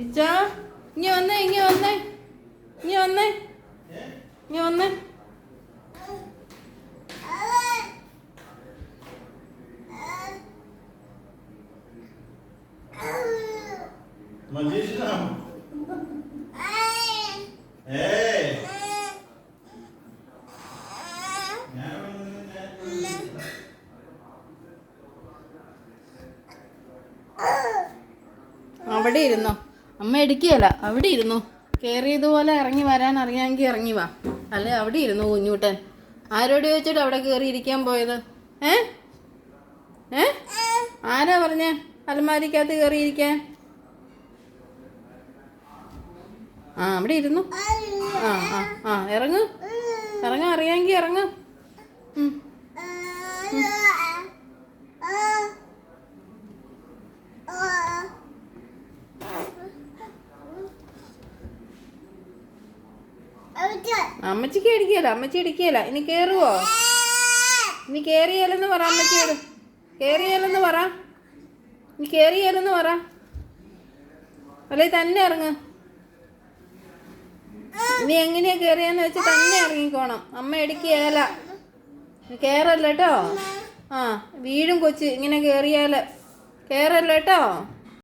ഇച്ചാ ഇങ്ങ വന്നേ ഇങ്ങ വന്നേ ഇങ്ങ വന്നേ ഇങ്ങ വന്നേ. അവിടെ ഇരുന്നോ, അമ്മ എടുക്കുകയല്ല, അവിടെ ഇരുന്നു. കയറിയതുപോലെ ഇറങ്ങി വരാൻ അറിയാമെങ്കിൽ ഇറങ്ങി വാ, അല്ലെ അവിടെ ഇരുന്നു കുഞ്ഞൂട്ടൻ. ആരോട് ചോദിച്ചിട്ട് അവിടെ കയറി ഇരിക്കാൻ പോയത്? ഏ ഏ ആരാ പറഞ്ഞേ അലമാരിക്കകത്ത് കയറിയിരിക്കാൻ? ആ അവിടെ ഇരുന്നു. ആ ആ ആ ഇറങ്ങ് ഇറങ്ങാൻ അറിയാമെങ്കിൽ ഇറങ്ങ്. അമ്മച്ചിക്ക് ഇടിക്കുകയല്ല, അമ്മച്ചി ഇടിക്കുകയല്ല. ഇനി കയറുവോ? ഇനി കയറിയാലെന്ന് പറ അമ്മച്ചിയോട്. കയറിയാലെന്ന് പറ, ഇനി കയറിയാലെന്ന് പറ, അല്ലെ തന്നെ ഇറങ്ങ്. ഇനി എങ്ങനെയാ കയറിയാന്ന് വെച്ച് തന്നെ ഇറങ്ങിക്കോണം. അമ്മ ഇടിക്കുകയല്ല, കയറല്ല കേട്ടോ. ആ വീഴും കൊച്ച് ഇങ്ങനെ കയറിയാൽ. കയറല്ല കേട്ടോ.